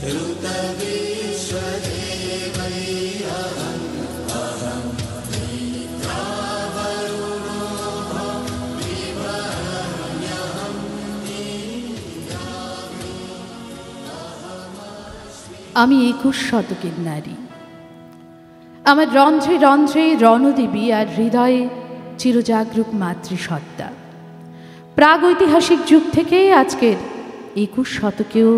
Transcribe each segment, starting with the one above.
আমি 21 শতকের নারী। আমার রন্ধ্রে রন্ধ্রে রণদেবী আর হৃদয়ে চিরজাগরুক মাতৃসত্তা। প্রাগৈতিহাসিক যুগ থেকে আজকের 21 শতকেও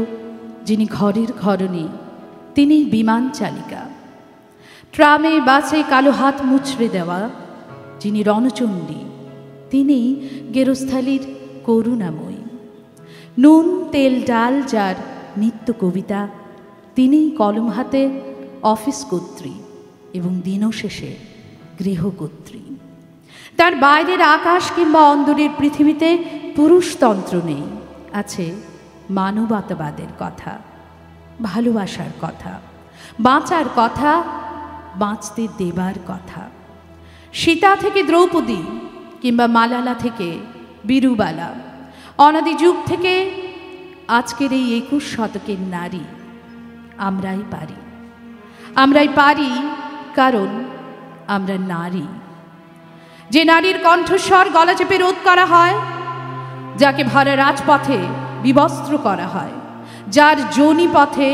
যিনি ঘরের ঘরণী, তিনি বিমান চালিকা। ট্রামে বাসে কালো হাত মুচড়ে দেওয়া যিনি রণচণ্ডী, তিনি গেরস্থালির করুণাময়ী। নুন তেল ডাল যার নিত্য কবিতা, তিনি কলম হাতে অফিস কর্ত্রী এবং দিনশেষে গৃহকর্ত্রী। তার বাইরের আকাশ কিংবা অন্দরের পৃথিবীতে পুরুষতন্ত্র নেই, আছে মানবতাবাদের কথা, ভালোবাসার কথা, বাঁচার কথা, বাঁচতে দেবার কথা। সীতা থেকে দ্রৌপদী কিংবা মালালা থেকে বীরুবালা, অনাদি যুগ থেকে আজকের এই 21 শতকের নারী আমরাই পারি। আমরাই পারি কারণ আমরা নারী। যে নারীর কণ্ঠস্বর গলা চেপে রোধ করা হয়, যাকে ভরা রাজপথে বিবস্ত্র করা হয়, যার যোনি পথে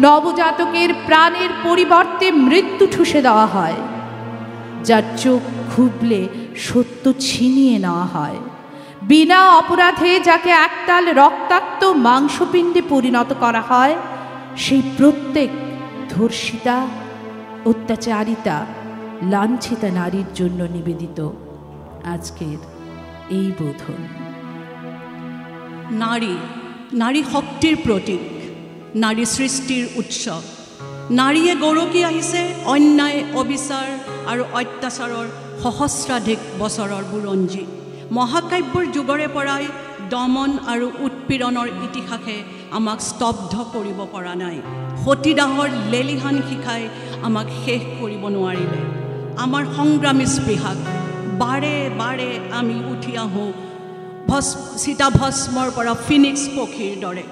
নবজাতকের প্রাণের পরিবর্তে মৃত্যু ঠুসে দেওয়া হয়, যার চোখ খুবলে সত্য ছিনিয়ে নেওয়া হয়, বিনা অপরাধে যাকে একতাল রক্তাক্ত মাংসপিণ্ডে পরিণত করা হয়, সেই প্রত্যেক ধর্ষিতা, অত্যাচারিতা, লাঞ্ছিতা নারীর জন্য নিবেদিত আজকের এই বোধন। নারী নাৰী শক্তিৰ প্ৰতীক, নাৰী সৃষ্টিৰ উৎসৱ। নাৰীয়ে গৰকি আহিছে অন্যায়, অবিচাৰ আৰু অত্যাচাৰৰ সহস্ৰাধিক বছৰৰ বুৰঞ্জী। মহাকাব্যৰ যুগৰে পৰাই দমন আৰু উৎপীড়নৰ ইতিহাসে আমাক স্তব্ধ কৰিব পৰা নাই। সতীদাহৰ লেলিহান শিখাই আমাক শেষ কৰিব নোৱাৰিলে। আমাৰ সংগ্ৰামী স্পৃহাক বাৰে বাৰে আমি উঠি আহোঁ চিতাভস্মৰ পৰা ফিনিক্স পক্ষীৰ দৰে।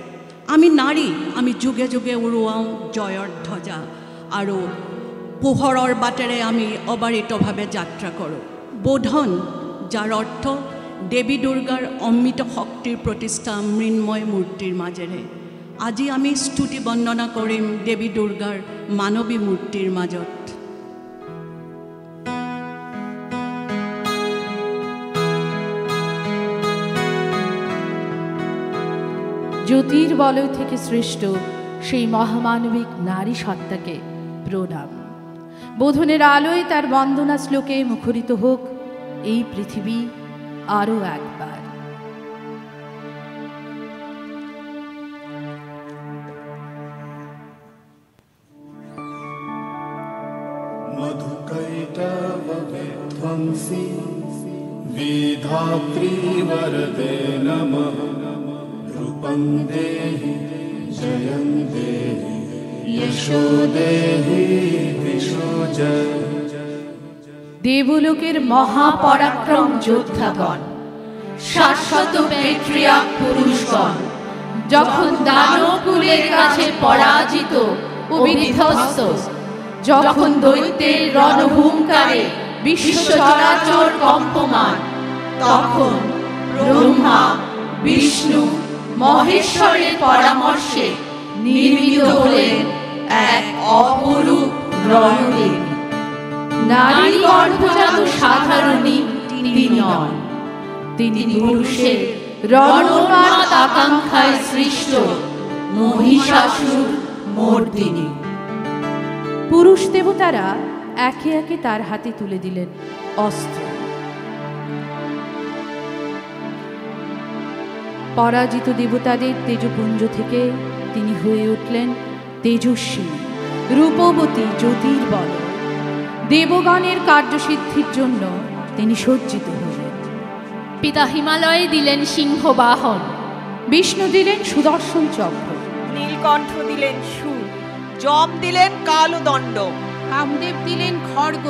আমি নাৰী, আমি যুগে যুগে উৰুৱাওঁ জয়ৰ ধ্বজা আৰু পোহৰৰ বাটেৰে আমি অবাৰিতভাৱে যাত্ৰা কৰোঁ। বোধন, যাৰ অৰ্থ দেৱী দুৰ্গাৰ অমৃত শক্তিৰ প্ৰতিষ্ঠা মৃন্ময় মূৰ্তিৰ মাজেৰে। আজি আমি স্তুতি বন্দনা কৰিম দেৱী দুৰ্গাৰ মানৱী মূৰ্তিৰ মাজত। জ্যোতির বলয় থেকে সৃষ্ট সেই মহামানবিক নারী সত্তাকে প্রণাম। বোধনের আলোয় তার বন্দনা শ্লোকে মুখরিত হোক এই পৃথিবী আরও একবার। मधुकैटव विध्वंसी विधात्री वरदे नमः। रूपं देहि जयं देहि यशो देहि दिशो जय। দেবলোকের মহাপরাক্রম যোদ্ধাগণ, শাশ্বত পেট্রিয়ার্ক পুরুষগণ, যখন দানবকুলের কাছে পরাজিত ও বিধ্বস্ত, যখন দৈত্যের রণহুঙ্কারে বিশ্ব চরাচর কম্পমান, তখন ব্রহ্মা, বিষ্ণু, মহেশ্বরের পরামর্শে নির্মিত হলেন এক অপরূপ রণদেবী। নারী গর্ভজাত সাধারণী তিনি নন, তিনি পুরুষের রণমাত আকাঙ্ক্ষায় সৃষ্ট মহিষাসুর মর্দিনী। পুরুষ দেবতারা একে একে তার হাতে তুলে দিলেন অস্ত্র। পরাজিত দেবতাদের তেজপুঞ্জ থেকে তিনি হয়ে উঠলেন তেজস্বী, রূপবতী, জ্যোতির্বল। দেবগণের কার্যসিদ্ধির জন্য তিনি সজ্জিত হলেন। পিতা হিমালয়ে দিলেন সিংহ বাহন, বিষ্ণু দিলেন সুদর্শন চক্র, নীলকণ্ঠ দিলেন শূল, যম দিলেন কালদণ্ড, কামদেব দিলেন খড়গ,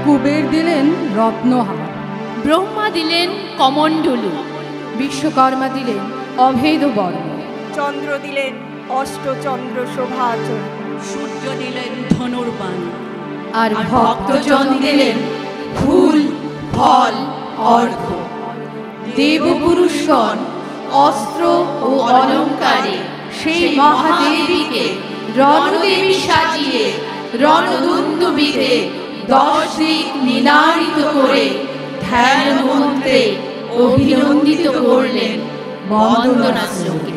কুবের দিলেন রত্নহার, ব্রহ্মা দিলেন কমণ্ডলু, বিশ্বকর্মা দিলেন অভেদ বর্ণ, চন্দ্র দিলেন অষ্টচন্দ্র শোভাচল। সূর্য দিলেন ধনুর্বাণ, আর ভক্তজন দিলেন ফুল ফল অর্ঘ্য। দেবপুরুষগণ অস্ত্র ও অলঙ্কারে সেই মহাদেবীকে রণদেবী সাজিয়ে রণদুন্দুবিতে 10 দিক নিনারিত করে ধ্যান মন্ত্রে অভিনন্দিত করলেন বন্দনা শ্লোকে।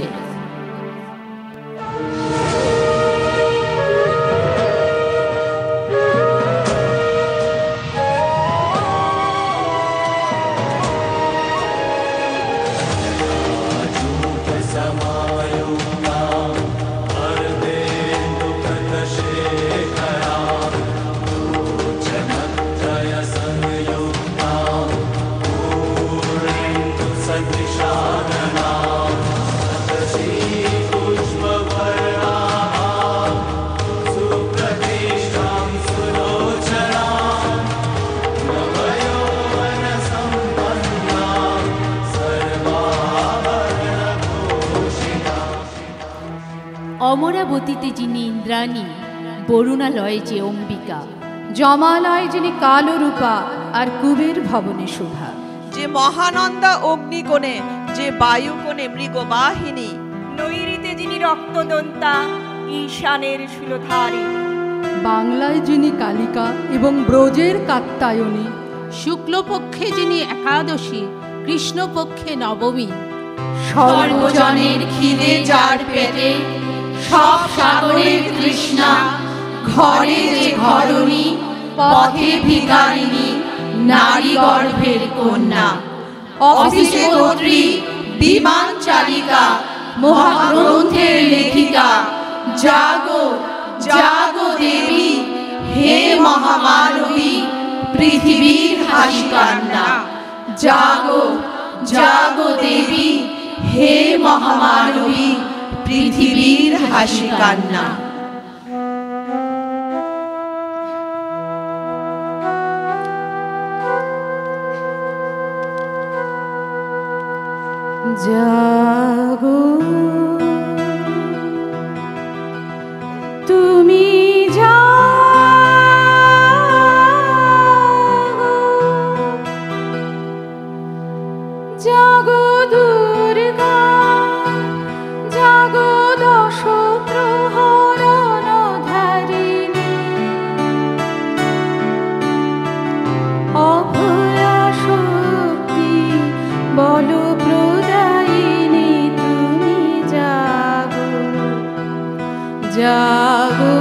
অমরাবতীতে যিনি ইন্দ্রাণী, বরুণালয়ে যে অম্বিকা, জমালয় যিনি কালো রূপা, আর কুবের ভবনে শোভা। যে মহানন্দা অগ্নিকোণে, যে বায়ুকোণে মৃগবাহিনী, নৈরিতে যিনি রক্তদন্তা, ঈশানের শূলধারী। বাংলায় যিনি কালিকা এবং ব্রজের কাত্যায়নী, শুক্লপক্ষে যিনি একাদশী, কৃষ্ণপক্ষে নবমী। সর্বজনের খিদে যার পেটে, সব সাগরের তৃষ্ণা, ঘরে যে ঘরণী, পথে ভিখারিণী, নারী গর্ভের কন্যা। অফিসে কর্ত্রী, বিমান চালিকা, মহাগ্রন্থের লেখিকা। জাগো জাগো দেবী, হে মহামানবী, পৃথিবীর হাসি কান্না। জাগো জাগো দেবী, হে মহামানবী, পৃথিবীর হাসি কান্না। জাগো তুমি, জাগো দুর্গা, জাগো দশ প্রহরণধারিণী, অভয়া শক্তি বল প্রদায়িনী। তুমি জাগো জাগো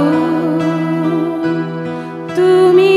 তুমি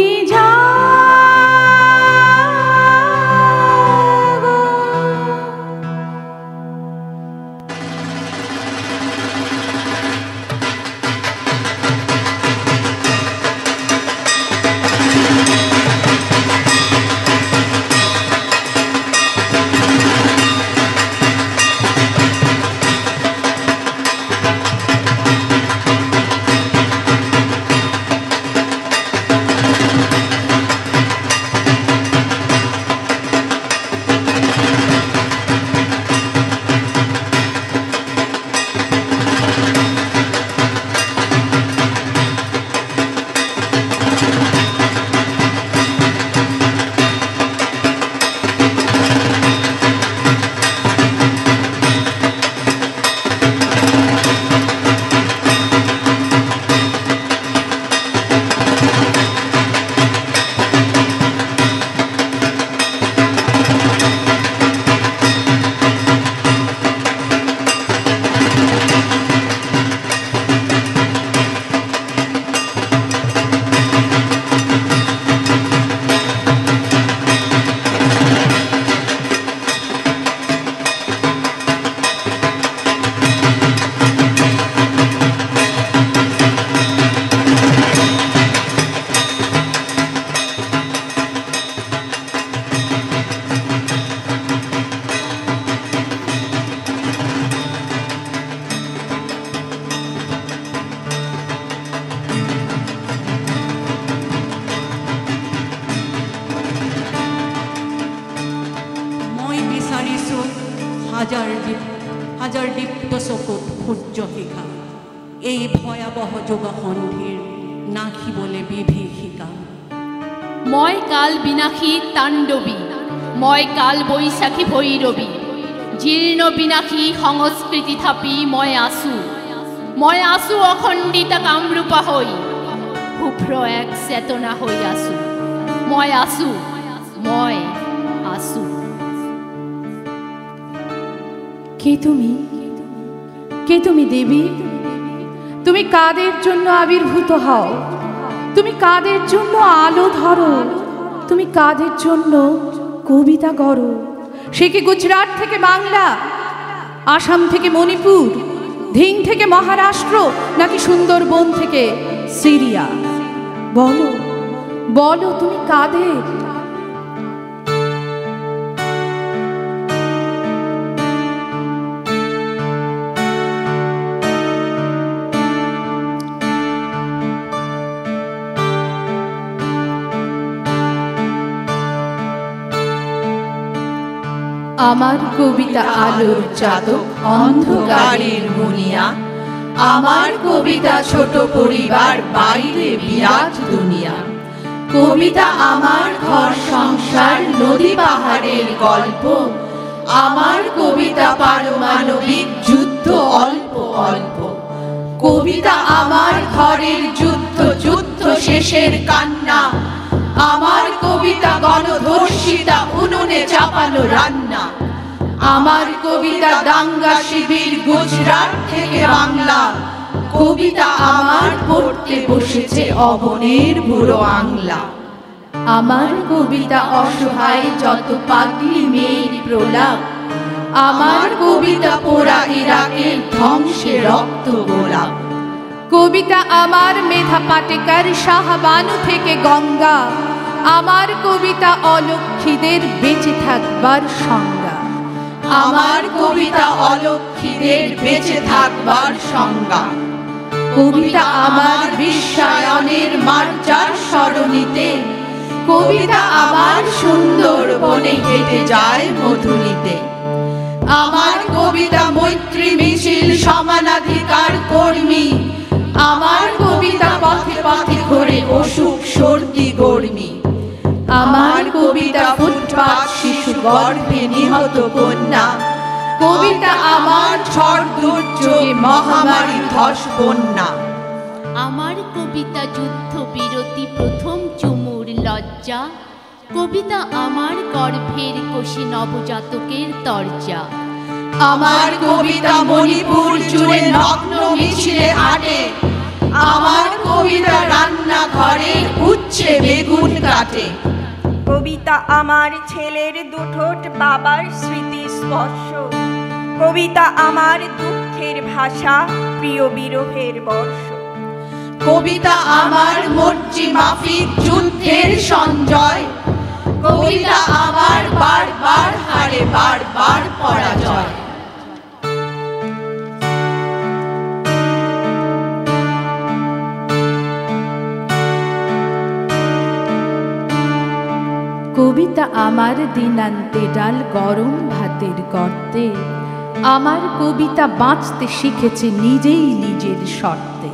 হাজাৰ দীপ্ত চকুত সূৰ্য শিখা, এই ভয়াৱহ যুগসন্ধিৰ নাখিবলৈ বিভীষিকা। মই কাল বিনাশী তাণ্ডৱী, মই কাল বৈশাখী ভৈৰৱী, জীৰ্ণ বিনাশী সংস্কৃতি থাপি মই আছো অখণ্ডিতা কামৰূপা হৈ, শুভ্ৰ এক চেতনা হৈ আছো, মই আছো। কে তুমি দেবী? তুমি কাদের জন্য আবির্ভূত হও? তুমি কাদের জন্য আলো ধরো? তুমি কাদের জন্য কবিতা গড়ো? সে কি গুজরাট থেকে বাংলা, আসাম থেকে মণিপুর, ধিং থেকে মহারাষ্ট্র, নাকি সুন্দরবন থেকে সিরিয়া? বলো তুমি কাদের? আমার কবিতা আলোর চাতক অন্ধকারের মুনিয়া, আমার কবিতা ছোট পরিবার বাইরে বিরাট দুনিয়া। কবিতা আমার ঘর সংসার নদী পাহাড়ের গল্প, আমার কবিতা পারমাণবিক যুদ্ধ অল্প অল্প। কবিতা আমার ঘরের যুদ্ধ শেষের কান্না, আমার কবিতা গণধর্ষিতা উনুনে চাপানো রান্না। আমার কবিতা দাঙ্গা শিবির গুজরাট থেকে বাংলা, কবিতা আমার পড়তে বসেছে অবনের বুড়ো আংলা। আমার কবিতা অসহায় যত পাগলি মেয়ের প্রলাপ, আমার কবিতা পোড়া ইরাকের ধ্বংসে রক্ত গোলাপ। কবিতা আমার মেধা পাটেকার শাহবানু থেকে গঙ্গা, আমার কবিতা অলক্ষীদের বেঁচে থাকবার সংজ্ঞা। আমার কবিতা অলক্ষীদের বেঁচে থাকবার সংজ্ঞা। কবিতা আমার বিশ্বায়নের মার্জার সরণিতে, কবিতা আমার সুন্দরবনে হেঁটে যায় মধুনিতে। আমার কবিতা মৈত্রী মিছিল সমানাধিকার কর্মী, আমার কবিতা পথে পথে ঘুরে অসুখ সর্দি গর্মি। আমার কবিতা ফুটপাত শিশু গর্ভে নিহত কন্যা, কবিতা আমার ঝড় দুর্যোগে মহামারী ধস বন্যা। আমার কবিতা যুদ্ধ বিরতি প্রথম চুমুর লজ্জা, কবিতা আমার গর্ভের কোষে নবজাতকের দরজা। আমার কবিতা মণিপুর জুড়ে নগ্ন মিছিলে হাঁটে, আমার কবিতা রান্না ঘরে উচ্ছে বেগুন কাটে। কবিতা আমার ছেলের দুঠোঁট বাবার স্মৃতি স্পর্শ, কবিতা আমার দুঃখের ভাষা প্রিয় বিরহের বর্ষ। কবিতা আমার মর্জি মাফিক যুদ্ধের সঞ্জয়, কবিতা আমার বারবার হারে বারবার পরাজয়। কবিতা আমার দিনান্তে ডাল গরম ভাতের গর্তে, আমার কবিতা বাঁচতে শিখেছে নিজেই নিজের শর্তে।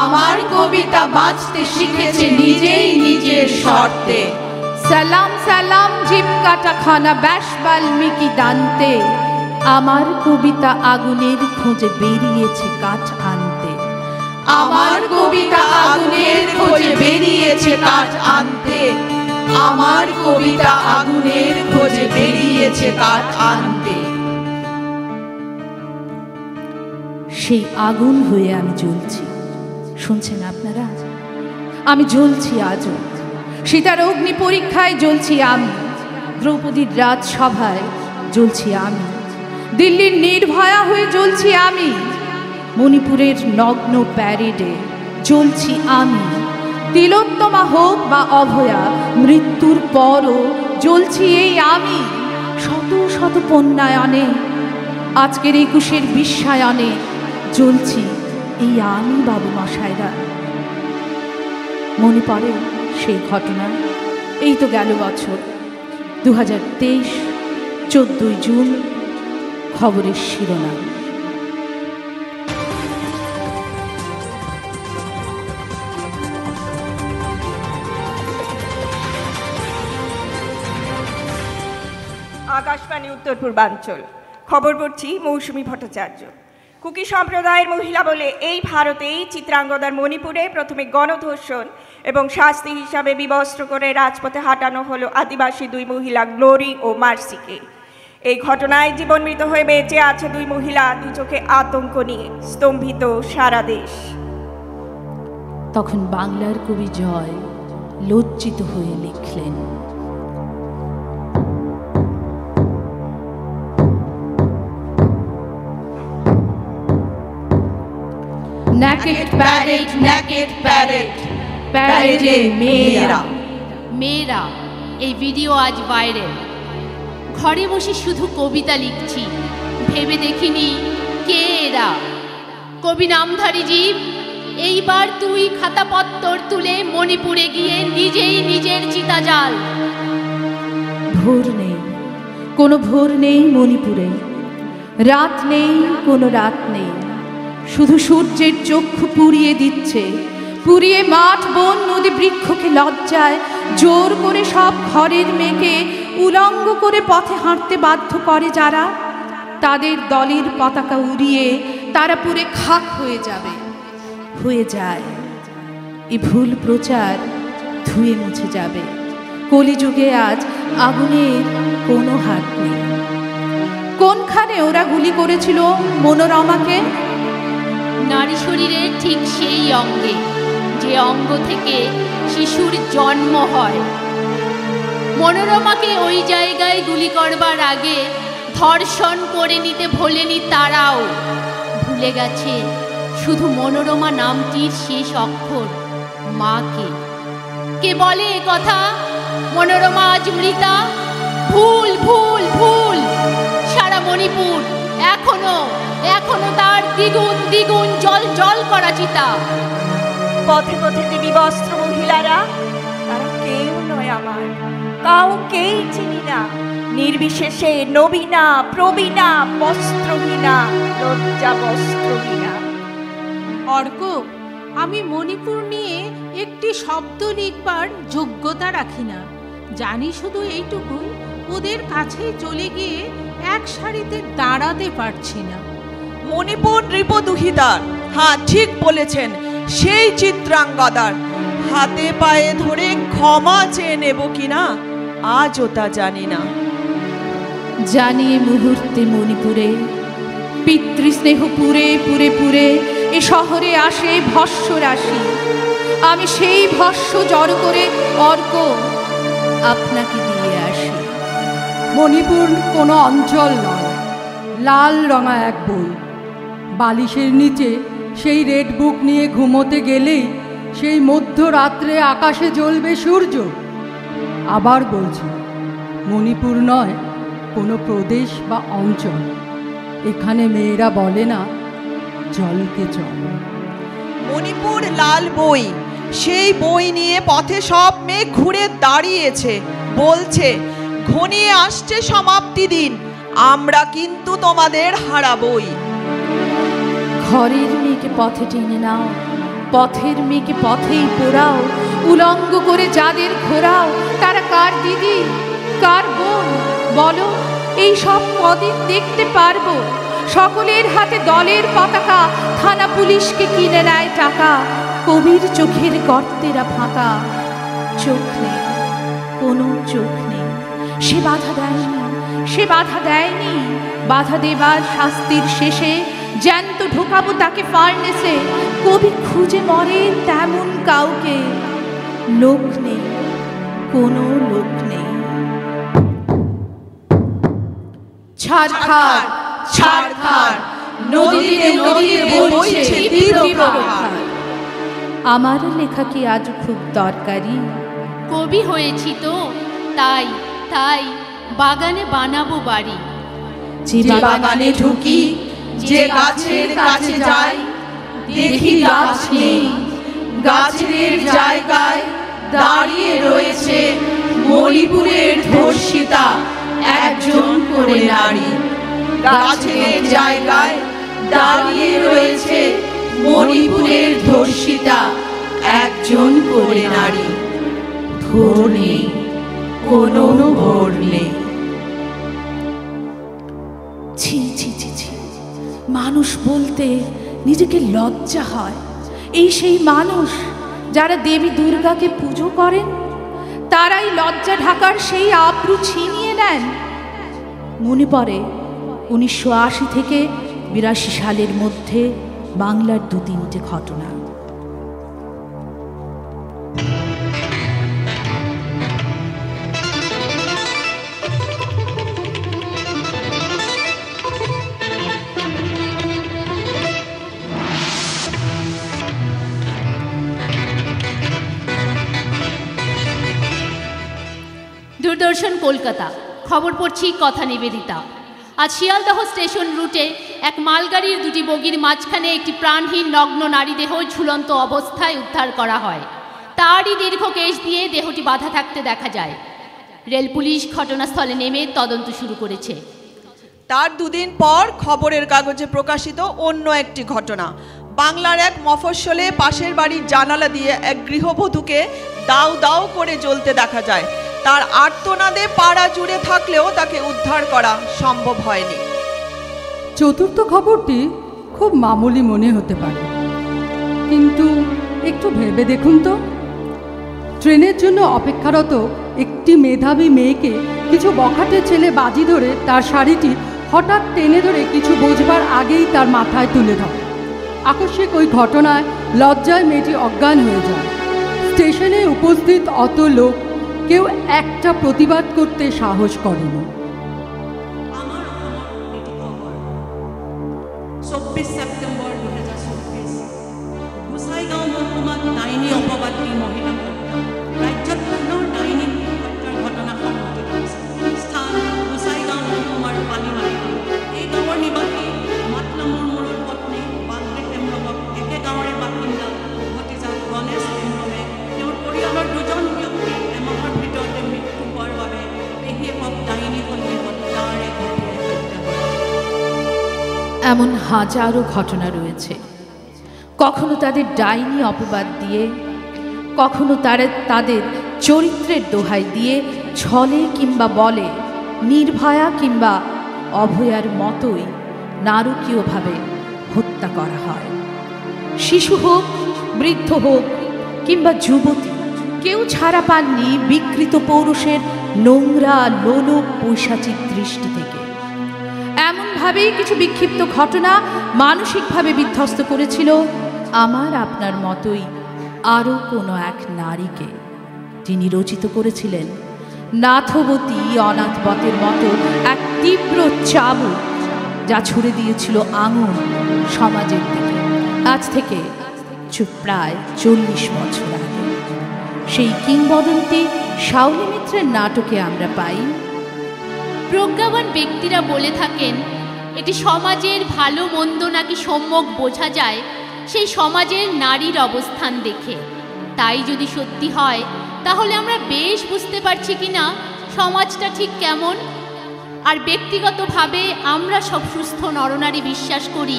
আমার কবিতা বাঁচতে শিখেছে নিজেই নিজের শর্তে। সালাম সালাম জিপ কাটা খানা ব্যাস বাল্মীকি দান্তে, আমার কবিতা আগুনের খোঁজে বেরিয়েছে কাঠ আনতে। আমার কবিতা আগুনের খোঁজে বেরিয়েছে কাঠ আনতে। আমার কবিতা আগুনের খোঁজে বেরিয়েছে কাঠ আনতে। সেই আগুন হয়ে আমি জ্বলছি, শুনছেন আপনারা? আমি জ্বলছি আজও। সীতার অগ্নি পরীক্ষায় জ্বলছি আমি, দ্রৌপদীর রাজসভায় জ্বলছি আমি, দিল্লির নির্ভয়া হয়ে জ্বলছি আমি, মণিপুরের নগ্ন প্যারেডে জ্বলছি আমি। তিলোত্তমা হোক বা অভয়া, মৃত্যুর পরও জ্বলছি এই আমি। শত শত পণ্যায়নে, আজকের 21-এর বিশ্বায়নে জ্বলছি এই আমি। বাবু মশাইরা, মনে পড়ে সেই ঘটনা? এই তো গেল বছর 2023, 14 জুন, খবরের শিরোনাম। আকাশবাণী উত্তর পূর্বাঞ্চল, খবর পড়ছি মৌসুমী ভট্টাচার্য। কুকি সম্প্রদায়ের মহিলা বলে এই ভারতেই চিত্রাঙ্গদার মণিপুরে প্রথমে গণধর্ষণ এবং শাস্তি হিসাবে বিবস্ত্র করে রাজপথে হাঁটানো হলো আদিবাসী দুই মহিলা গ্লোরি ও মার্সিকে। এই ঘটনায় জীবন মৃত হয়ে বেঁচে আছে দুই মহিলা, দুই চোখে আতঙ্ক নিয়ে স্তম্ভিত সারা দেশ। তখন বাংলার কবি জয় লজ্জিত হয়ে লিখলেন, naked parade, naked parade, parade মেয়েরা। মেয়েরা এই ভিডিও আজ ভাইরাল। ঘরে বসে শুধু কবিতা লিখছি, ভেবে দেখিনি কে এরা। কবি নামধারী জীব, এইবার তুই খাতাপত্তর তুলে মণিপুরে গিয়ে নিজেই নিজের চিতা জ্বাল। ভোর নেই, কোনো ভোর নেই মণিপুরে, রাত নেই, কোনো রাত নেই, শুধু সূর্যের চক্ষু পুড়িয়ে দিচ্ছে, পুড়িয়ে মাঠ বন নদী বৃক্ষকে লজ্জায় জোর করে সব ঘরের মেয়েকে উলঙ্গ করে পথে হাঁটতে বাধ্য করে যারা, তাদের দলের পতাকা উড়িয়ে তারা পুরে খাক হয়ে যাবে, হয়ে যায়। এ ভুল প্রচার ধুয়ে মুছে যাবে। কলিযুগে আজ আগুনের কোনো হাত নেই। কোনখানে ওরা গুলি করেছিল মনোরমাকে? নারী শরীরের ঠিক সেই অঙ্গে, যে অঙ্গ থেকে শিশুর জন্ম হয়। মনোরমাকে ওই জায়গায় গুলি করবার আগে ধর্ষণ করে নিতে ভোলেনি তারাও। ভুলে গেছে শুধু মনোরমা নামটির শেষ অক্ষর মাকে। কে বলে এ কথা? মনোরমা আজ মৃতা। ভুল ভুল ভুল। সারা মণিপুর এখনো এখনো তার দ্বিগুণ দ্বিগুণ জল জল করা চিতা। পথে পথে যে বিবস্ত্র মহিলারা, তারা কেউ নয় আমার, কাউকেই চিনি না। নির্বিশেষে নবীনা প্রবীণা বস্ত্রহীনা লজ্জা বস্ত্রহীনা। অর্ক, আমি মণিপুর নিয়ে একটি শব্দ লিখবার যোগ্যতা রাখি না। জানি শুধু এইটুকুই, ওদের কাছে চলে গিয়ে এক সারিতে দাঁড়াতে পারছি না। মণিপুর নৃপদুহিতার, হ্যাঁ ঠিক বলেছেন, সেই চিত্রাঙ্গদার হাতে পায়ে ধরে ক্ষমা চেয়ে নেব কিনা আজও তা জানি না। জানি এ মুহূর্তে মণিপুরে পিতৃস্নেহ পুরে পুরে পুরে এ শহরে আসে ভস্য রাশি। আমি সেই ভস্য জড়ো করে অর্ক আপনাকে দিয়ে আসি। মণিপুর কোনো অঞ্চল নয়, লাল রঙা এক বই। বালিশের নিচে সেই রেড বুক নিয়ে ঘুমোতে গেলেই সেই মধ্যরাত্রে আকাশে জ্বলবে সূর্য। আবার বলছি, মণিপুর নয় কোনো প্রদেশ বা অঞ্চল। এখানে মেয়েরা বলে না জলকে জল। মণিপুর লাল বই, সেই বই নিয়ে পথে সব মেয়ে ঘুরে দাঁড়িয়েছে, বলছে ঘনিয়ে আসছে সমাপ্তি দিন, আমরা কিন্তু তোমাদের হারাবই। ঘরের মেয়েকে পথে টেনে নাও, পথের মেয়েকে পথেই পোড়াও, উলঙ্গ করে যাদের ঘোরাও তারা কার দিদি কার বোন বলো? এই সব কদিন দেখতে পারবো। সকলের হাতে দলের পতাকা, থানা পুলিশকে কিনে নেয় টাকা। কবির চোখের গর্তেরা ফাঁকা, চোখ নেই, কোনো চোখ নেই। সে বাধা দেয়নি, সে বাধা দেয়নি। বাধা দেবার শাস্তির শেষে জ্যান্ত ঢোকাবো তাকে ফার্নেসে। কবি খুঁজে মরে তেমন কাউকে, লোক নেই, কোনো লোক নেই। ছাড়খাড় ছাড়খাড়, নদীতে নদীতে বইছে তীব্র প্রহার। আমার লেখা কি আজ খুব দরকারি? কবি হয়েছি তো, তাই তাই বাগানে বানাবো বাড়ি। যে বাগানে ঢুকি, যে গাছের কাছে যাই, দেখি গাছ নেই, গাছের জায়গায় দাঁড়িয়ে রয়েছে মণিপুরের ধর্ষিতা একজন করে নারী। গাছেদের জায়গায় দাঁড়িয়ে রয়েছে মণিপুরের ধর্ষিতা একজন করে নারী। ভোর নেই, কোনো ভোর নেই। ছি ছি ছি ছি, মানুষ বলতে নিজেকে লজ্জা হয়। এই সেই মানুষ যারা দেবী দুর্গাকে পুজো করেন, তারাই লজ্জা ঢাকার সেই আবরু ছিনিয়ে নেন। মনে পড়ে 1980 থেকে 82 সালের মধ্যে বাংলার 2-3টে ঘটনা। দূরদর্শন কলকাতা, খবর পড়ছি কথা নিবেদিতা। আজ শিয়ালদহ স্টেশন রুটে এক মালগাড়ির 2টি বগির মাঝখানে একটি প্রাণহীন নগ্ন নারী দেহ ঝুলন্ত অবস্থায় উদ্ধার করা হয়। তারই দীর্ঘ কেশ দিয়ে দেহটি বাঁধা থাকতে দেখা যায়। রেল পুলিশ ঘটনাস্থলে নেমে তদন্ত শুরু করেছে। তার 2 দিন পর খবরের কাগজে প্রকাশিত অন্য একটি ঘটনা। বাংলার এক মফস্বলে পাশের বাড়ির জানালা দিয়ে এক গৃহবধূকে দাউ দাউ করে জ্বলতে দেখা যায়। তার আর্তনাদে পাড়া জুড়ে থাকলেও তাকে উদ্ধার করা সম্ভব হয়নি। চতুর্থ খবরটি খুব মামুলি মনে হতে পারে, কিন্তু একটু ভেবে দেখুন তো। ট্রেনের জন্য অপেক্ষারত একটি মেধাবী মেয়েকে কিছু বখাটে ছেলে বাজি ধরে তার শাড়িটি হঠাৎ টেনে ধরে কিছু বোঝবার আগেই তার মাথায় তুলে ধরে। আকস্মিক ওই ঘটনায় লজ্জায় মেয়েটি অজ্ঞান হয়ে যায়। স্টেশনে উপস্থিত অত লোক কেউ একটা প্রতিবাদ করতে সাহস করেনি। 24 সেপ্টেম্বর 2024 গোসাইগাঁও মহকুমাত ডাইনী অপবাদী মহিলা ৰাজ্যত পুনৰ ডাইনী হত্যাৰ ঘটনা সংঘটিত হৈছে। স্থান গোসাইগাঁও মহকুমাৰ পানীমাৰী। এই গাঁৱৰ নিবাসী মাতলা মুৰ্মুৰ পত্নী বান্দ্ৰী হেমব্ৰমক একে গাঁৱৰে বাসিন্দা ভতিজা গণেশ হেমব্ৰমে তেওঁৰ পৰিয়ালৰ 2জন ব্যক্তি এমাহৰ ভিতৰতে মৃত্যু হোৱাৰ বাবে পেহীয়েকক ডাইনী সন্দেহত তাৰে ঘটিয়াই হত্যা কৰে। এমন হাজারো ঘটনা রয়েছে। কখনো তাদের ডাইনি অপবাদ দিয়ে, কখনো তাদের চরিত্রের দোহাই দিয়ে ছলে কিংবা বলে নির্ভয়া কিংবা অভয়ার মতোই নারকীয়ভাবে হত্যা করা হয়। শিশু হোক, বৃদ্ধ হোক কিংবা যুবতী, কেউ ছাড়া পাননি বিকৃত পৌরুষের নোংরা লোলুপ পৈশাচিক দৃষ্টি থেকে। এমনভাবেই কিছু বিক্ষিপ্ত ঘটনা মানসিকভাবে বিধ্বস্ত করেছিল আমার আপনার মতোই আরও কোনো এক নারীকে, যিনি রচিত করেছিলেন নাথবতী অনাথবতের মতো এক তীব্র চাবুক, যা ছুড়ে দিয়েছিল আঙুল সমাজের দিকে। আজ থেকে প্রায় 40 বছর আগে সেই কিংবদন্তি শাওলি মিত্রের নাটকে আমরা পাই। প্রজ্ঞাবান ব্যক্তিরা বলে থাকেন, এটি সমাজের ভালো মন্দ নাকি সম্যক বোঝা যায় সেই সমাজের নারীর অবস্থান দেখে। তাই যদি সত্যি হয়, তাহলে আমরা বেশ বুঝতে পারছি কিনা সমাজটা ঠিক কেমন। আর ব্যক্তিগতভাবে আমরা সব সুস্থ নরনারী বিশ্বাস করি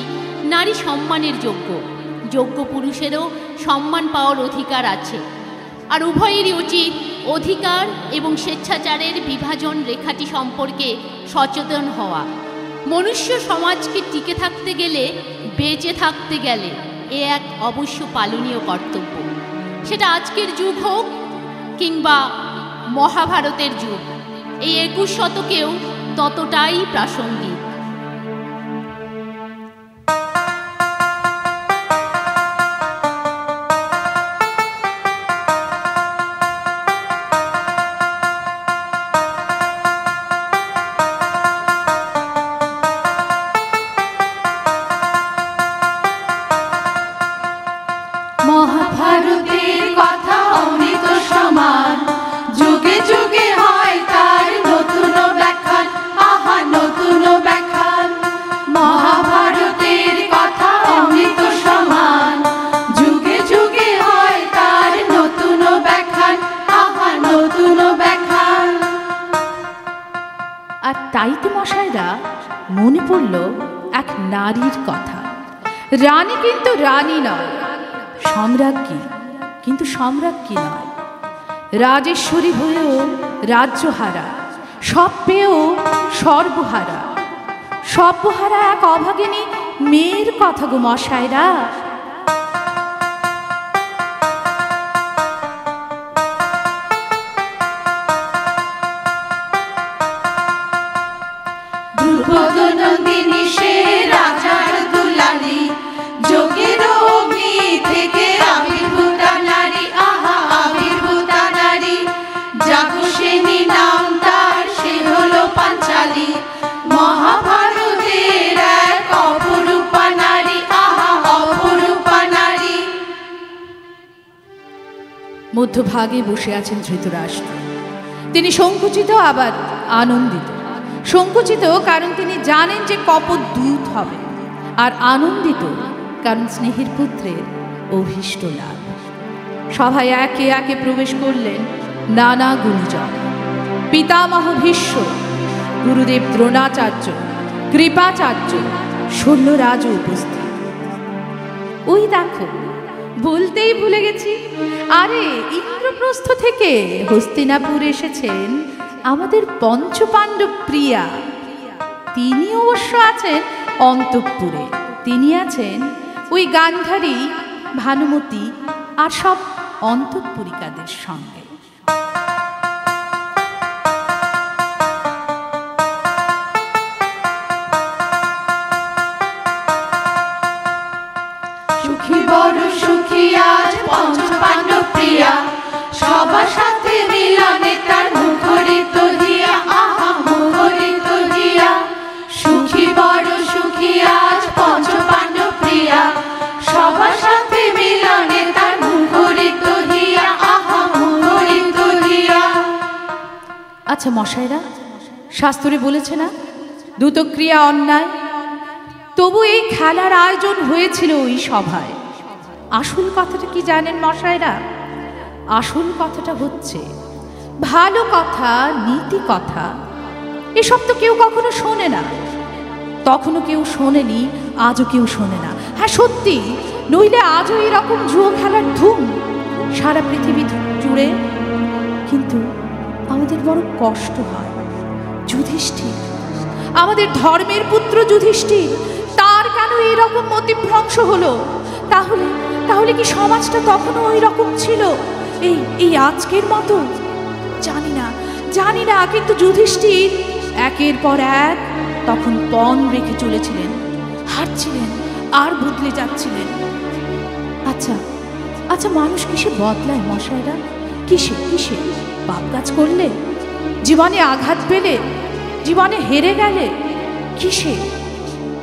নারী সম্মানের যোগ্য। যোগ্য পুরুষেরও সম্মান পাওয়ার অধিকার আছে। আর উভয়েরই উচিত অধিকার এবং স্বেচ্ছাচারের বিভাজন রেখাটি সম্পর্কে সচেতন হওয়া। মনুষ্য সমাজকে টিকে থাকতে গেলে, বেঁচে থাকতে গেলে এ এক অবশ্য পালনীয় কর্তব্য। সেটা আজকের যুগ হোক কিংবা মহাভারতের যুগ, এই 21 শতকেও ততটাই প্রাসঙ্গিক। মহাভারতের কথা অমৃত সমান, যুগে যুগে হয় তার নতুন ব্যাখ্যান। আহা নতুন ব্যাখ্যান। মহাভারতের কথা অমৃত সমান, যুগে যুগে হয় তার নতুন ব্যাখ্যান। আহা নতুন ব্যাখ্যান। আর তাই তো মশাইরা মনে পড়ল এক নারীর কথা। রানী কিন্তু রানী নয়, সম্রাজ্ঞী কিন্তু সম্রাজ্ঞী নয়, রাজেশ্বরী হয়েও রাজ্যহারা, সব পেয়েও সর্বহারা, সর্বহারা এক অভাগিনী মেয়ের কথা গো মশাইরা। নন্দিনী সে রাজার দুলারি, যোগের অগ্নি থেকে আবির্ভূতা নারী, আহা আবির্ভূতা নারী, জাগসেনী নাম তার, সে হলো পাঞ্চালী, মহাভারতের এক অপরূপা নারী, আহা অপরূপা নারী। মধ্যভাগে বসে আছেন ধৃতরাষ্ট্র। তিনি সংকুচিত আবার আনন্দিত। সংকুচিত কারণ তিনি জানেন যে কপট দূত হবে, আর আনন্দিত কারণ স্নেহের পুত্রের অভীষ্ট লাভ। সভায় একে একে প্রবেশ করলেন নানা গুণীজন। পিতামহ ভীষ্ম, গুরুদেব দ্রোণাচার্য, কৃপাচার্য, শল্যরাজও উপস্থিত। ওই দেখো, বলতেই ভুলে গেছি, আরে ইন্দ্রপ্রস্থ থেকে হস্তিনাপুর এসেছেন আমাদের পঞ্চপাণ্ডব প্রিয়া। তিনি অবশ্য আছেন অন্তঃপুরে, তিনি আছেন ওই গান্ধারী, ভানুমতী আর সব অন্তঃপুরিকাদের সঙ্গে। সুখী বড় সুখী আজ পঞ্চপাণ্ডব প্রিয়া, সবার সাথে মিলনে তার মুখরিত হিয়া, আহা মুখরিত হিয়া। সুখী বড় সুখী আজ পঞ্চপাণ্ডব প্রিয়া, সবার সাথে মিলনে তার মুখরিত হিয়া, আহা মুখরিত হিয়া। আচ্ছা মশাইরা, শাস্ত্রে বলেছে না দ্রুতক্রিয়া অন্যায়? তবু এই খেলার আয়োজন হয়েছিল ওই সভায়। আসল কথাটা কি জানেন মশাইরা? আসল কথাটা হচ্ছে ভালো কথা, নীতি কথা, এসব তো কেউ কখনো শোনে না, তখনও কেউ শোনেনি, আজও কেউ শোনে না। হ্যাঁ সত্যি, নইলে আজও এরকম জুয়ো খেলার ধুম সারা পৃথিবী জুড়ে। কিন্তু আমাদের বড় কষ্ট হয়। যুধিষ্ঠির, আমাদের ধর্মের পুত্র যুধিষ্ঠির, তার কেন এইরকম মতিভ্রংশ হলো? তাহলে তাহলে কি সমাজটা তখনও ওই রকম ছিল, এই আজকের মতো? জানি না, জানি না, কিন্তু যুধিষ্ঠির একের পর এক তখন পণ রেখে চলেছিলেন, হারছিলেন আর বদলে যাচ্ছিলেন। আচ্ছা আচ্ছা, মানুষ কিসে বদলায় মশাইরা? কিসে কিসে? পাপ কাজ করলে, জীবনে আঘাত পেলে, জীবনে হেরে গেলে, কিসে?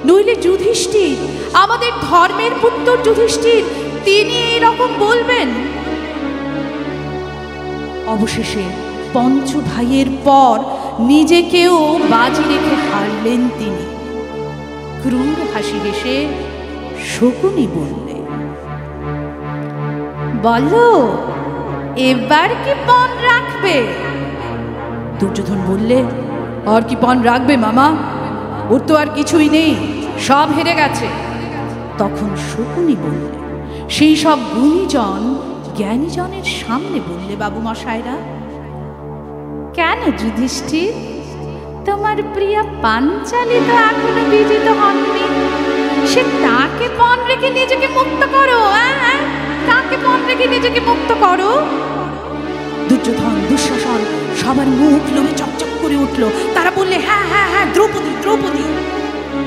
নইলে যুধিষ্ঠির, আমাদের ধর্মের পুত্র যুধিষ্ঠির, তিনি এইরকম বলবেন? অবশেষে পঞ্চ ভাইয়ের পর নিজেকেও বাজি রেখে হারলেন তিনি। ক্রূর হাসি হেসে শকুনি বললে, বলো এবার কি পণ রাখবে? দুর্যোধন বললে, আর কি পণ রাখবে মামা, ওর তো আর কিছুই নেই, সব হেরে গেছে। তখন শকুনি বললে, সেই সব গুণীজন জ্ঞানীজনের সামনে বললে, বাবু মশাইরা, কেন যুধিষ্ঠির, তোমার প্রিয়া পাঞ্চালী তো এখনো বিজিত হননি, সে তাকে পণ রেখে নিজেকে মুক্ত করো, তাকে পণ রেখে নিজেকে মুক্ত করো। দুর্যোধন, দুঃশাসন সবার মুখ লোভে চকচক করে উঠল। তারা বললে, হ্যাঁ হ্যাঁ হ্যাঁ, দ্রৌপদী দ্রৌপদী।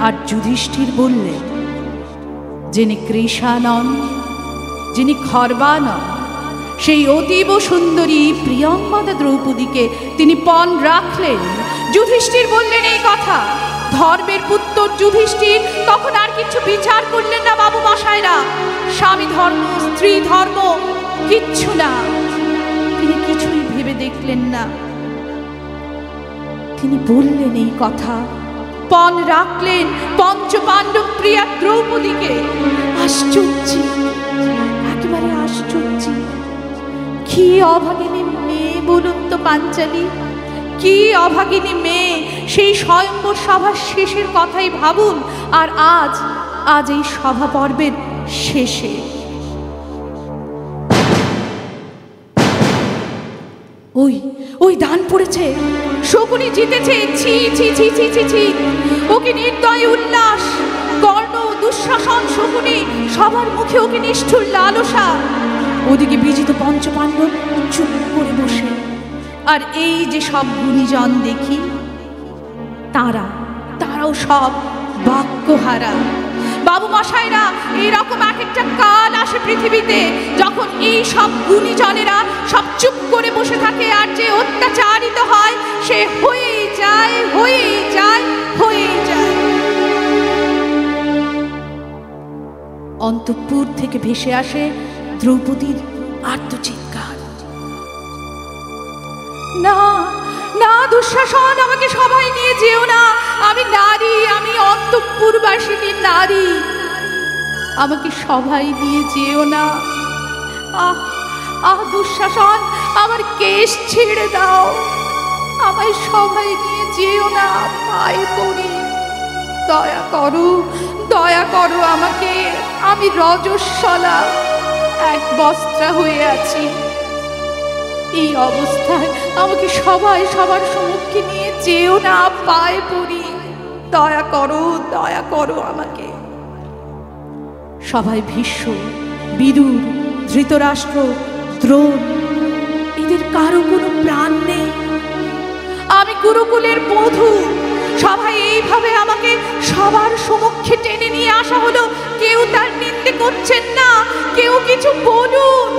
আর যুধিষ্ঠির বললে, যিনি কৃষা নন, যিনি খর্বা নন, সেই অতীব সুন্দরী প্রিয়ঙ্গদা দ্রৌপদীকে তিনি পণ রাখলেন। যুধিষ্ঠির বললেন এই কথা। ধর্মের পুত্র যুধিষ্ঠির তখন আর কিছু বিচার করলেন না বাবু মশাইরা। স্বামী ধর্ম, স্ত্রী ধর্ম কিচ্ছু না, তিনি কিছুই ভেবে দেখলেন না। তিনি বললেন এই কথা, পণ রাখলেন পঞ্চপাণ্ডব প্রিয়া দ্রৌপদীকে। আশ্চর্য, একেবারে আশ্চর্য। কি অভাগিনী মেয়ে বলুন তো পাঞ্চালী, কি অভাগিনী মেয়ে, সেই স্বয়ম্বর সভার শেষের কথাই ভাবুন। আর আজ এই সভা পর্বের শেষে ওই দান পড়েছে, শকুনি জিতেছে। ছি ছি ছি ছি ছি ছি, ওকে নির্দয় উল্লাস। কর্ণ, দুঃশাসন, শকুনি সবার মুখে ওকে নিষ্ঠুর লালসা। ওদিকে বিজিত পঞ্চপাণ্ডব চুপ করে বসে। আর এই যে সব গুণীজন দেখি, তারাও সব বাক্যহারা। বাবু মশাইরা, এরকম এক একটা কাল আসে পৃথিবীতে যখন এই সব গুণীজনেরা সব চুপ করে বসে থাকে, আর যে অত্যাচারিত হয় সে হয়েই যায়। অন্তঃপুর থেকে ভেসে আসে দ্রৌপদীর আর্তচিৎকার, না না দুঃশাসন, আমাকে সবাই নিয়ে যেও না। আমি নারী, আমি অন্তঃপুরবাসিনী নারী, আমাকে সবাই নিয়ে যেও না। দুঃশাসন, আমার কেশ ছেড়ে দাও, আমায় সবাই নিয়ে যেও না, পায়ে পড়ি, দয়া করো আমাকে। আমি রজস্বলা, এক বস্ত্রা হয়ে আছি। এই অবস্থায় আমাকে সবাই সবার সম্মুখে নিয়ে যেও না, পায়ে পড়ি, দয়া করো আমাকে। সবাই ভীষ্ম, বিদুর, ধৃতরাষ্ট্র, দ্রোণ, এদের কারো কোনো প্রাণ নেই। আমি গুরুকুলের বধূ, সবাই এইভাবে আমাকে সবার সম্মুখে টেনে নিয়ে আসা হলো। কেউ তার নিন্দে করছেন না, কেউ কিছু বলুন।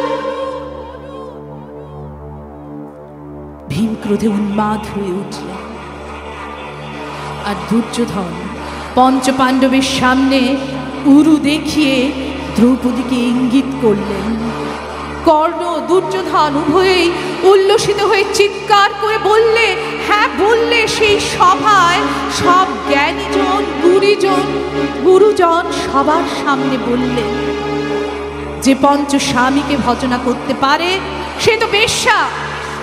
ভীম ক্রোধে উন্মাদ হয়ে উঠলেন। আর দুর্যোধন পঞ্চপাণ্ডবের সামনে উরু দেখিয়ে দ্রৌপদীকে ইঙ্গিত করলেন। কর্ণ, দুর্যোধন উভয়েই উল্লসিত হয়ে চিৎকার করে বললে, সেই সভায় সব জ্ঞানীজন, গুরুজন সবার সামনে বললেন, যে পঞ্চস্বামীকে ভজনা করতে পারে সে তো বেশ্যা,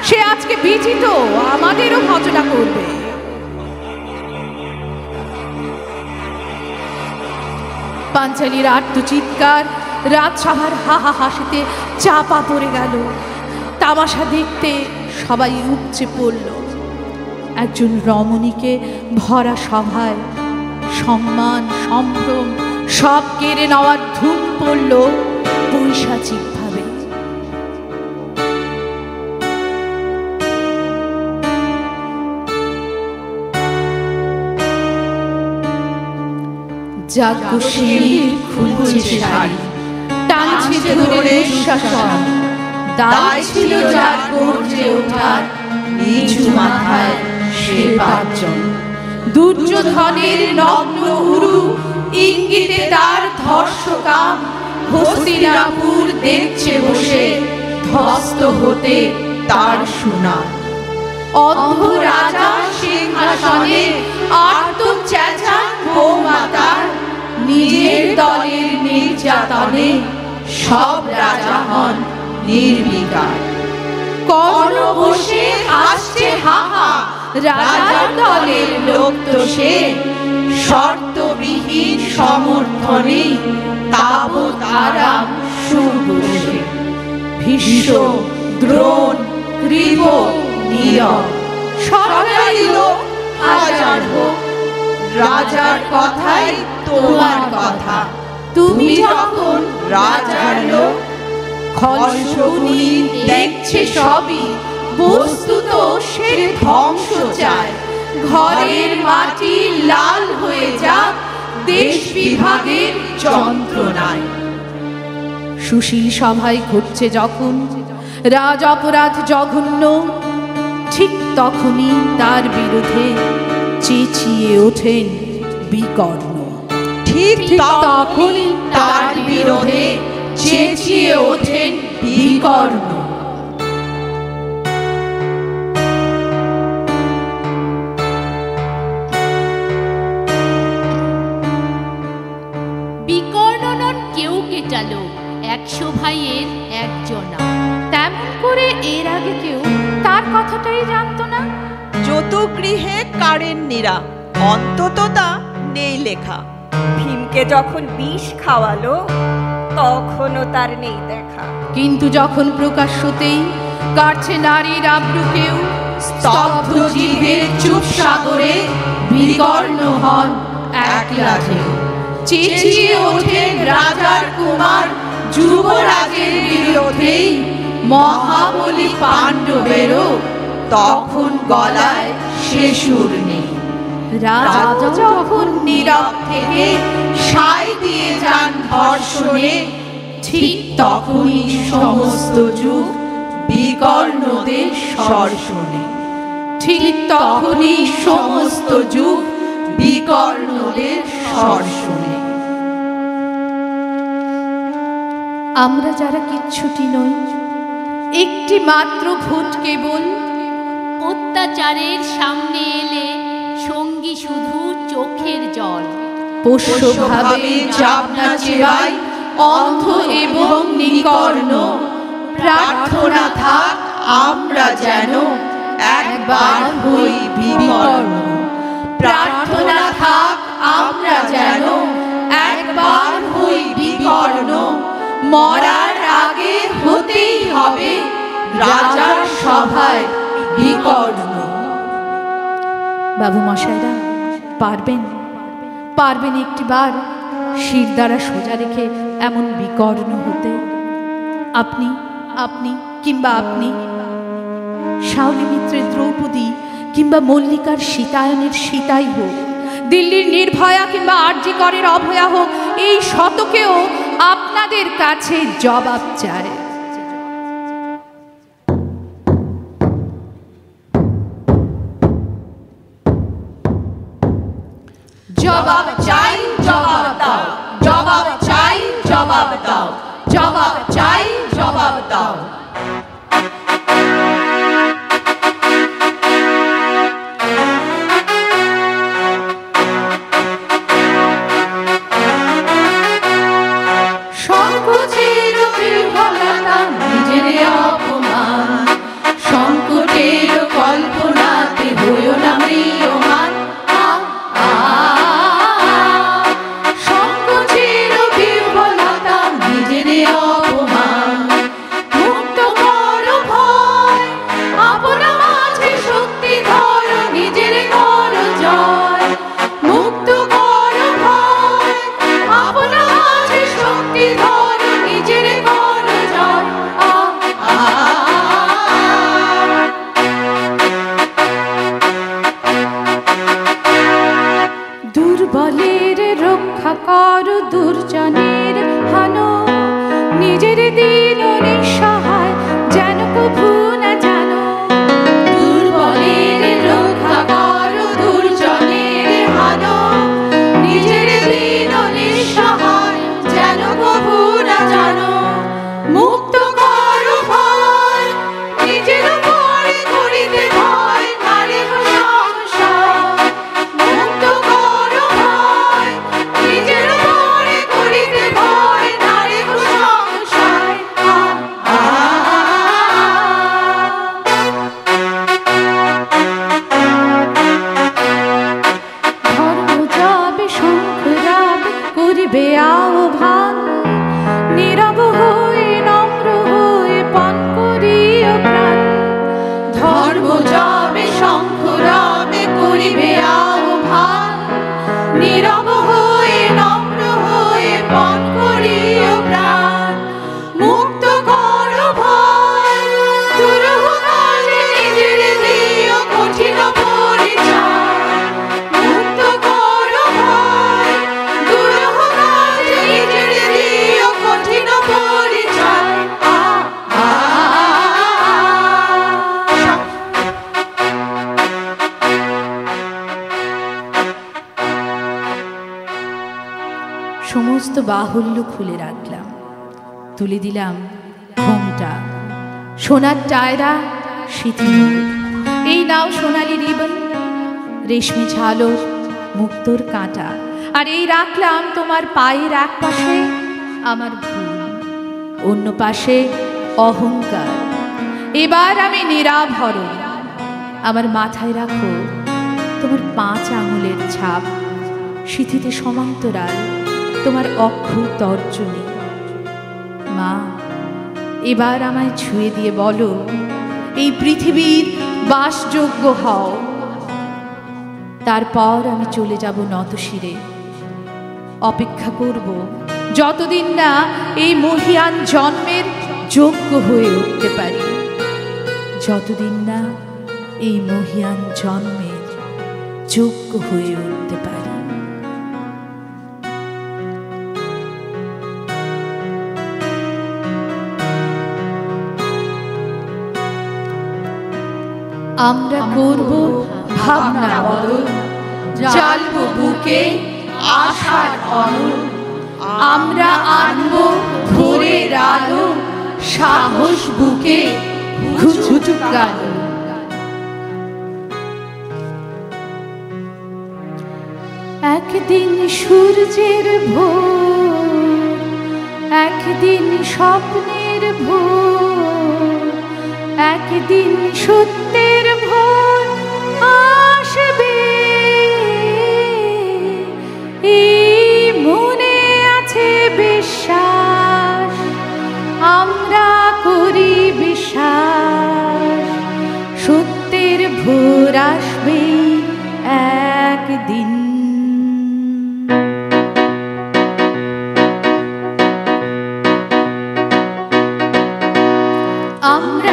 সে আজকে বিজিত, আমাদেরও ভজনা করবে। পাঞ্চালীর আর্তচিৎকার রাজসভার হাহা হাসিতে চাপা পড়ে গেল। তামাশা দেখতে সবাই উপচে পড়ল। একজন রমণীকে ভরা সভায় সম্মান, সম্ভ্রম সব কেড়ে নেওয়ার ধুম পড়ল পৈশাচিক ভাবে। যাজ্ঞসেনীর খুলছে শাড়ি, টানছে ধরে শাসন, দায় ছিল যার গর্জে ওঠার, নিচু মাথায় সে 5 জন। দুর্যোধনের নগ্ন উরু ইঙ্গিতে তার ধর্ষকাম, হস্তিনাপুর দেখছে বসে ধ্বস্ত হতে তার সুনাম। অন্ধ রাজা সিংহাসনে আর্ত চেঁচান বৌমাতার, নিজের দলের নির্যাতনে সব রাজা হন নির্বিকার। কর্ণ বসে আসছে হাহা, রাজার দলের লোক তো সে, শর্তবিহীন সমর্থনে তাবৎ আরাম সুর বসে। ভীষ্ম, দ্রোণ, কৃপ, নীরব সবাই লোক হাজার হোক, রাজার কথাই তোমার কথা, তুমি যখন রাজার লোক। খলশকুনি দেখছে সবই, বস্তুত সে ধ্বংস চায়। ঘরের মাটি লাল হয়ে যাক দেশ বিভাগের যন্ত্রণায়। সুশীল সভায় ঘটছে যখন রাজ অপরাধ জঘন্য, ঠিক তখনই তার বিরুদ্ধে চেঁচিয়ে ওঠেন বিকর্ণ। ঠিক তখনই তার বিরুদ্ধে চেঁচিয়ে ওঠেন বিকর্ণ। বিকর্ণ নন কেউ কেটালো, 100 ভাইয়ের একজনা। তেমন করে এর আগে কেউ তার কথাটাই জানতো না। যতুগৃহে কারেন নীরা, অন্তত তা নেই লেখা। ভীমকে যখন বিষ খাওয়ালো তখনও তার নেই দেখা। কিন্তু যখন প্রকাশ্যতেই কাটছে নারীর আব্রুকেও, স্তব্ধ জিভের চুপ সাগরে বিকর্ণ হন একলা ঢেউ। চেঁচিয়ে ওঠেন রাজার কুমার যুবরাজের বিরোধেই, মহাবলী পাণ্ডবেরও তখন গলায় সে সুর নেই। রাজা যখন নীরব থেকে সায় দিয়ে যান ধর্ষণে, ঠিক তখনই সমস্ত যুগ বিকর্ণদের স্বর শোনে। ঠিক তখনই সমস্ত যুগ বিকর্ণদের স্বর শোনে। আমরা যারা কিচ্ছুটি নই, একটি মাত্র ভোট কেবল, অত্যাচারের সামনে এলে সঙ্গী শুধু চোখের জল। পোষ্যভাবে যাবনা চেবাই অন্ধ এবং নিকর্ণ, প্রার্থনা থাক আমরা যেন একবার হই বিকর্ণ। প্রার্থনা থাক আমরা যেন একবার হই বিকর্ণ, মরার আগে হতেই হবে রাজার সভায় বিকর্ণ। বাবু মশাইরা, পারবেন পারবেন একটিবার শির দ্বারা সোজা রেখে এমন বিকর্ণ হতে? আপনি আপনি কিংবা আপনি, শাওলি মিত্রের দ্রৌপদী কিংবা মল্লিকার সীতায়নের সীতাই হোক, দিল্লির নির্ভয়া কিংবা আরজিকরের অভয়া হোক, এই শতকেও আপনাদের কাছে জবাব চায়। জবাব চাই, জবাব দাও, জবাব চাই, জবাব দাও, জবাব চাই, জবাব দাও। সংকোচের বিহ্বলতা, নিজের অপমান, সংকটের কল্পনাতে হইও না ম্রিয়মান। সংকোচের বিহ্বলতা, নিজের অপমান, মুক্ত করো ভয়, আপনা মাঝে শক্তি ধরো, নিজের করো জয়। মুক্ত করো ভয়, আপনা মাঝে শক্তি ধরো, নিজের করো জয়। দুর্বলের রক্ষা করো, দুর্জনের হানো, নিজের দিন নিঃসহায় যেন কভু না জানো। দুর্বলের রক্ষা করো, দুর্জনের হানো, নিজের দিন নিঃসহায় যেন কভু না জানো। মুক্ত করো ভয়, নিজের উপরে করিতে ভয়, নারে সংশয়। মুক্ত করো ভয়, নিজের উপরে করিতে ভয়, নারে সংশয়। ধর্ম যাবে, শঙ্খ যাবে, করিবে আহ্বান, নীরব হয়ে নম্র হয়ে পান করিও প্রাণ। ধর্ম যাবে, শঙ্খ যাবে, করিবে আহ্বান, নীরব হয়ে নম্র হয়ে পান করিও প্রাণ। মুক্ত করো ভয়, দুরূহ কাজে নিজের দিও কঠিন পরিচয়। মুক্ত করো ভয়, দুরূহ কাজে নিজের দিও কঠিন পরিচয়। সমস্ত বাহুল্য খুলে রাখলাম, তুলে দিলাম ঘোমটা, সোনার টায়রা শিথিল। এই নাও সোনালি রিবন, রেশমি ঝালর, মুক্তোর কাঁটা, আর এই রাখলাম তোমার পায়ের এক পাশে আমার ভুল, অন্য পাশে অহংকার। এবার আমি নিরাভরণ, আমার মাথায় রাখো তোমার 5 আঙুলের ছাপ, সিথিতে সমান্তরাল তোমার অক্ষর তর্জনী। মা, এবার আমায় ছুঁয়ে দিয়ে বলো, এই পৃথিবীর বাসযোগ্য হও। তারপর আমি চলে যাব নতশিরে। অপেক্ষা করব যতদিন না এই মহিয়ান জন্মের যোগ্য হয়ে উঠতে পারি, যতদিন না এই মহিয়ান জন্মের যোগ্য হয়ে উঠতে পারি। আমরা করব ভাবনা বদল, জ্বালব বুকে আশার অনল। আমরা আনব ভোরের আলো, সাহস বুকে ঘুচুক আলো। একদিন সূর্যের ভোর, একদিন স্বপ্নের ভোর, একদিন সত্যের ভোর আসবে। এই মনে আছে বিশ্বাস, আমরা করি বিশ্বাস, সত্যের ভোর আসবে একদিন। আমরা